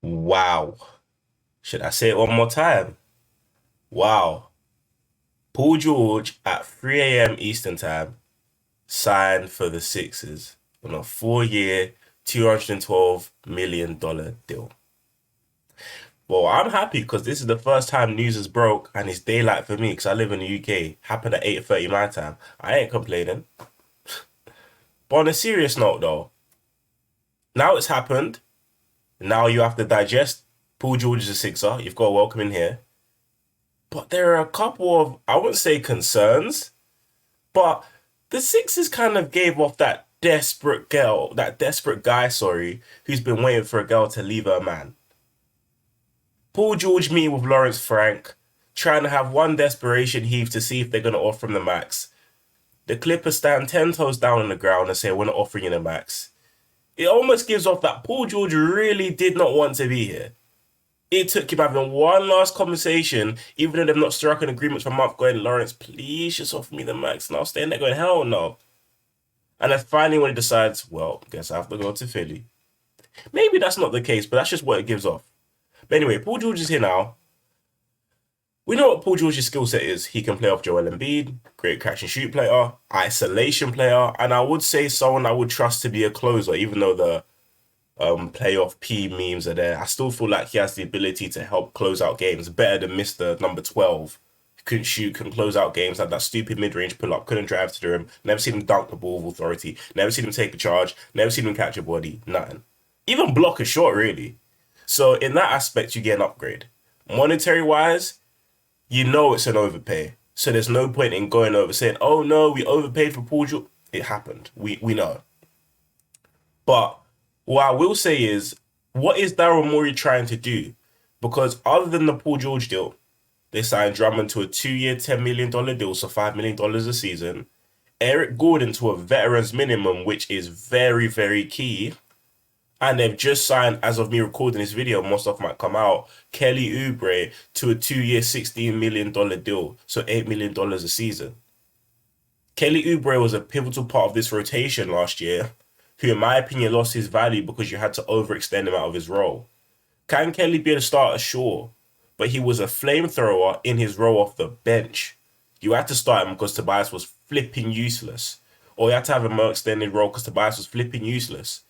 Wow. Should I say it one more time? Wow. Paul George at 3 a.m. Eastern Time signed for the Sixers on a 4-year, $212 million deal. Well, I'm happy because this is the first time news is broke and it's daylight for me because I live in the UK. Happened at 8:30 my time. I ain't complaining. But on a serious note though, now it's happened. Now you have to digest Paul George is a Sixer. You've got to welcome in here. But there are a couple of, I wouldn't say concerns, but the Sixers kind of gave off that desperate girl, that desperate guy, sorry, who's been waiting for a girl to leave her man. Paul George meeting with Lawrence Frank, trying to have one desperation heave to see if they're going to offer him the max. The Clippers stand 10 toes down on the ground and say, we're not offering you the max. It almost gives off that Paul George really did not want to be here. It took him having one last conversation, even though they've not struck an agreement for a month, going, Lawrence, please just offer me the max. And I'll stay in there going, hell no. And then finally when he decides, well, guess I have to go to Philly. Maybe that's not the case, but that's just what it gives off. But anyway, Paul George is here now. We know what Paul George's skill set is. He can play off Joel Embiid, great catch and shoot player, isolation player, and I would say someone I would trust to be a closer, even though the playoff P memes are there. I still feel like he has the ability to help close out games better than Mr. Number 12. Couldn't shoot, couldn't close out games, had that stupid mid-range pull-up, couldn't drive to the rim, never seen him dunk the ball with authority, never seen him take a charge, never seen him catch a body, nothing. Even block a shot, really. So in that aspect, you get an upgrade. Monetary-wise, you know it's an overpay. So there's no point in going over saying, oh no, we overpaid for Paul George. It happened. We know. But what I will say is, what is Daryl Morey trying to do? Because other than the Paul George deal, they signed Drummond to a 2-year, $10 million deal, so $5 million a season. Eric Gordon to a veteran's minimum, which is very, very key. And they've just signed, as of me recording this video, more stuff might come out, Kelly Oubre to a 2-year, $16 million deal, so $8 million a season. Kelly Oubre was a pivotal part of this rotation last year, who in my opinion lost his value because you had to overextend him out of his role. Can Kelly be a starter? Sure. But he was a flamethrower in his role off the bench. You had to start him because Tobias was flipping useless. Or you had to have a more extended role because Tobias was flipping useless.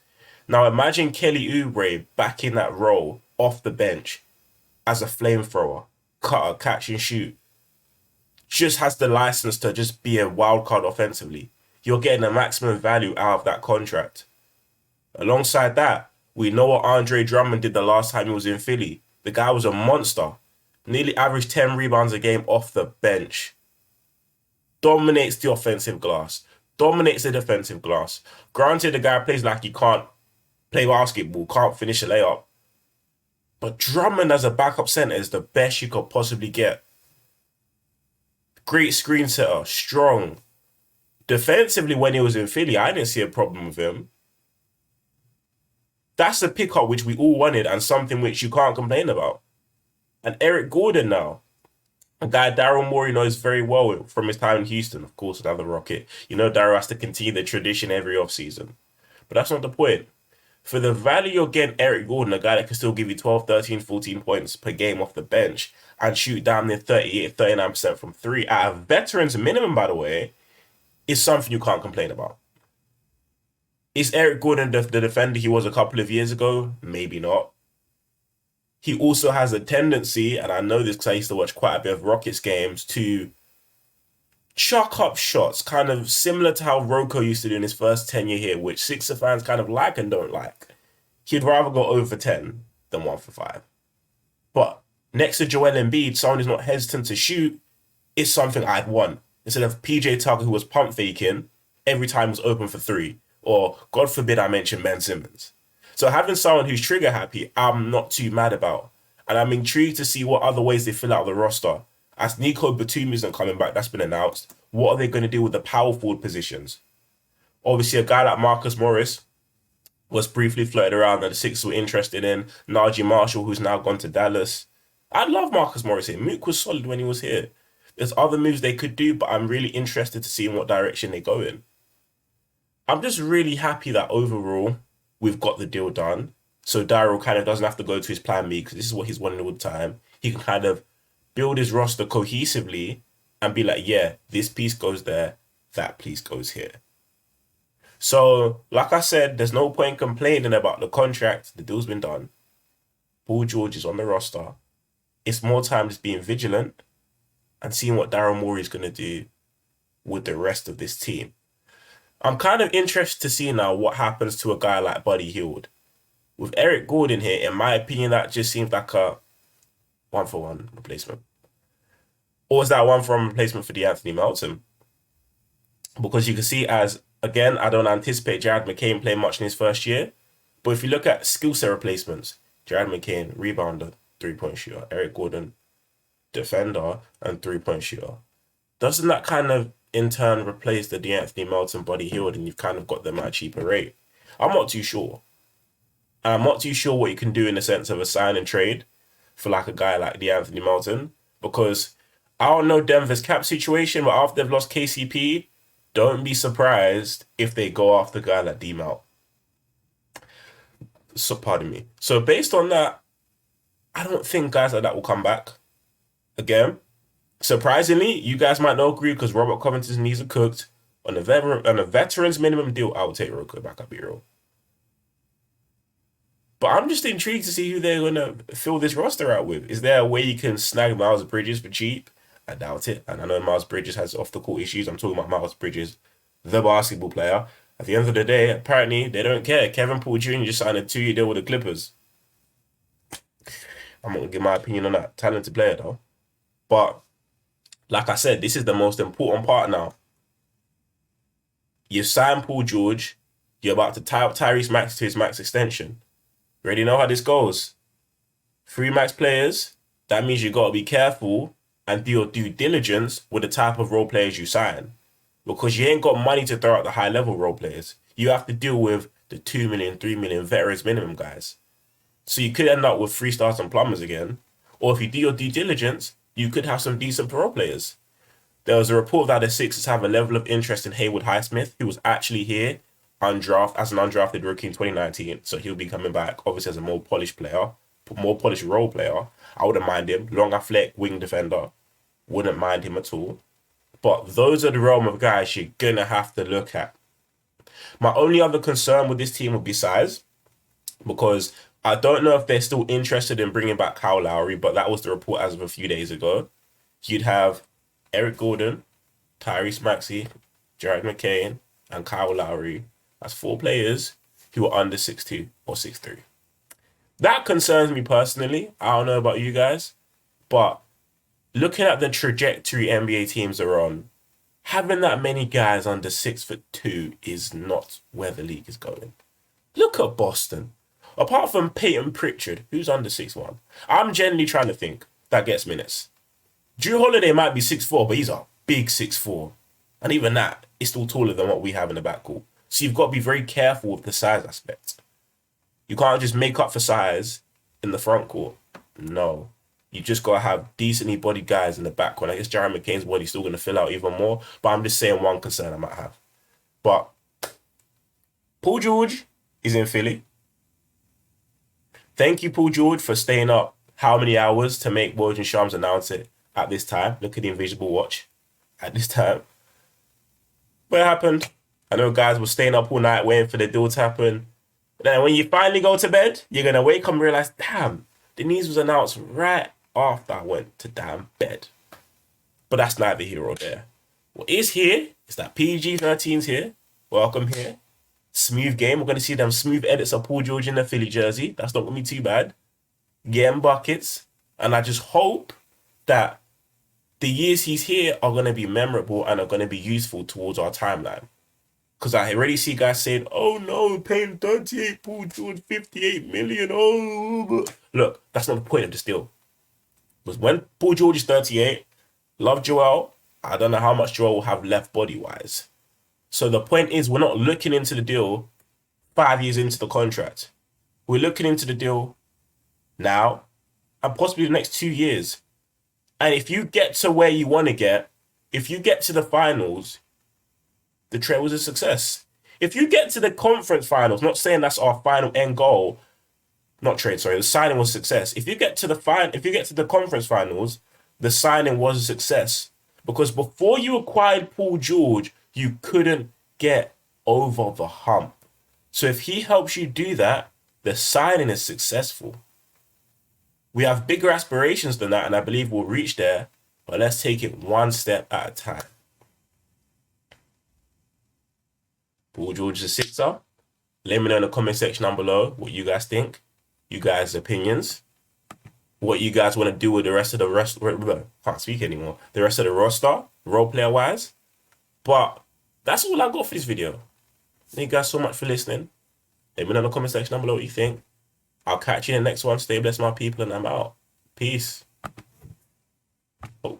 Now imagine Kelly Oubre back in that role off the bench as a flamethrower, cutter, catch and shoot. Just has the license to just be a wild card offensively. You're getting the maximum value out of that contract. Alongside that, we know what Andre Drummond did the last time he was in Philly. The guy was a monster. Nearly averaged 10 rebounds a game off the bench. Dominates the offensive glass. Dominates the defensive glass. Granted, the guy plays like he can't play basketball, can't finish a layup. But Drummond as a backup center is the best you could possibly get. Great screen setter, strong. Defensively, when he was in Philly, I didn't see a problem with him. That's the pickup which we all wanted and something which you can't complain about. And Eric Gordon now, a guy Daryl Morey knows very well from his time in Houston, of course, another Rocket. You know Daryl has to continue the tradition every offseason. But that's not the point. For the value you're getting Eric Gordon, a guy that can still give you 12, 13, 14 points per game off the bench and shoot down near 38, 39% from three at a veteran's minimum, by the way, is something you can't complain about. Is Eric Gordon the defender he was a couple of years ago? Maybe not. He also has a tendency, and I know this because I used to watch quite a bit of Rockets games, to chuck up shots, kind of similar to how Rocco used to do in his first tenure here, which Sixer fans kind of like and don't like. He'd rather go over 10 than 1 for 5. But next to Joel Embiid, someone who's not hesitant to shoot is something I'd want. Instead of PJ Tucker, who was pump faking every time was open for 3. Or, God forbid, I mention Ben Simmons. So having someone who's trigger happy, I'm not too mad about. And I'm intrigued to see what other ways they fill out the roster. As Nico Batum isn't coming back, that's been announced. What are they going to do with the power forward positions? Obviously, a guy like Marcus Morris was briefly floated around that the Sixers were interested in. Najee Marshall, who's now gone to Dallas. I love Marcus Morris here. Mook was solid when he was here. There's other moves they could do, but I'm really interested to see in what direction they go in. I'm just really happy that overall we've got the deal done. So Daryl kind of doesn't have to go to his plan B because this is what he's wanting all the time. He can kind of build his roster cohesively and be like, yeah, this piece goes there, that piece goes here. So, like I said, there's no point complaining about the contract. The deal's been done. Paul George is on the roster. It's more time just being vigilant and seeing what Daryl Morey's going to do with the rest of this team. I'm kind of interested to see now what happens to a guy like Buddy Hield. With Eric Gordon here, in my opinion, that just seems like a one-for-one replacement. Or is that one-for-one replacement for DeAnthony Melton? Because you can see as, again, I don't anticipate Jared McCain playing much in his first year. But if you look at skill set replacements, Jared McCain, rebounder, three-point shooter. Eric Gordon, defender and three-point shooter. Doesn't that kind of, in turn, replace the DeAnthony Melton, Buddy Hield, and you've kind of got them at a cheaper rate? I'm not too sure. I'm not too sure what you can do in the sense of a sign and trade for like a guy like DeAnthony Melton, because I don't know Denver's cap situation, but after they've lost KCP, don't be surprised if they go after a guy like D-Melt. So, pardon me. So based on that, I don't think guys like that will come back. Again, surprisingly, you guys might not agree because Robert Covington's knees are cooked. On a veteran's minimum deal, I would take Roko back, I'll be real. But I'm just intrigued to see who they're going to fill this roster out with. Is there a way you can snag Miles Bridges for cheap? I doubt it. And I know Miles Bridges has off-the-court issues. I'm talking about Miles Bridges, the basketball player. At the end of the day, apparently, they don't care. Kevin Porter Jr. just signed a 2-year deal with the Clippers. I'm not going to give my opinion on that. Talented player, though. But, like I said, this is the most important part now. You signed Paul George. You're about to tie up Tyrese Maxey to his max extension. You already know how this goes. 3 max players. That means you got to be careful and do your due diligence with the type of role players you sign. Because you ain't got money to throw out the high-level role players. You have to deal with the 2 million, 3 million veterans minimum guys. So you could end up with 3 stars and plumbers again. Or if you do your due diligence, you could have some decent role players. There was a report that the Sixers have a level of interest in Haywood Highsmith, who was actually here as an undrafted rookie in 2019. So he'll be coming back, obviously, as a more polished player, more polished role player. I wouldn't mind him. Long athletic wing defender. Wouldn't mind him at all. But those are the realm of guys you're going to have to look at. My only other concern with this team would be size, because I don't know if they're still interested in bringing back Kyle Lowry, but that was the report as of a few days ago. You'd have Eric Gordon, Tyrese Maxey, Jared McCain, and Kyle Lowry as 4 players who are under 6'2" or 6'3". That concerns me personally. I don't know about you guys, but looking at the trajectory NBA teams are on, having that many guys under 6'2" is not where the league is going. Look at Boston. Apart from Peyton Pritchard, who's under 6'1", I'm generally trying to think that gets minutes. Drew Holiday might be 6'4", but he's a big 6'4". And even that is still taller than what we have in the backcourt. So you've got to be very careful with the size aspect. You can't just make up for size in the front court. No. You just got to have decently bodied guys in the backcourt. I guess Jared McCain's body's still going to fill out even more. But I'm just saying one concern I might have. But Paul George is in Philly. Thank you, Paul George, for staying up how many hours to make Woj and Shams announce it at this time. Look at the invisible watch at this time. But it happened. I know guys were staying up all night waiting for the deal to happen. But then when you finally go to bed, you're going to wake up and realize, damn, the news was announced right after I went to damn bed. But that's neither here or there. What is here is that PG-13's here. Welcome here. Smooth game. We're going to see them smooth edits of Paul George in the Philly jersey. That's not going to be too bad. Getting buckets. And I just hope that the years he's here are going to be memorable and are going to be useful towards our timeline. Because I already see guys saying, oh no, paying 38, Paul George, 58 million. Oh, look, that's not the point of this deal. Because when Paul George is 38, love Joel. I don't know how much Joel will have left body-wise. So the point is, we're not looking into the deal 5 years into the contract. We're looking into the deal now and possibly the next 2 years. And if you get to where you want to get, if you get to the finals, the trade was a success. If you get to the conference finals, not saying that's our final end goal, not trade, sorry, the signing was a success. If you get to the conference finals, the signing was a success. Because before you acquired Paul George, you couldn't get over the hump. So if he helps you do that, the signing is successful. We have bigger aspirations than that, and I believe we'll reach there, but let's take it one step at a time. Paul George is a Sixer. Let me know in the comment section down below what you guys think, you guys' opinions, what you guys want to do with the rest of the can't speak anymore. The rest of the roster, role player wise. But that's all I got for this video. Thank you guys so much for listening. Let me know in the comment section down below what you think. I'll catch you in the next one. Stay blessed, my people, and I'm out. Peace. Oh.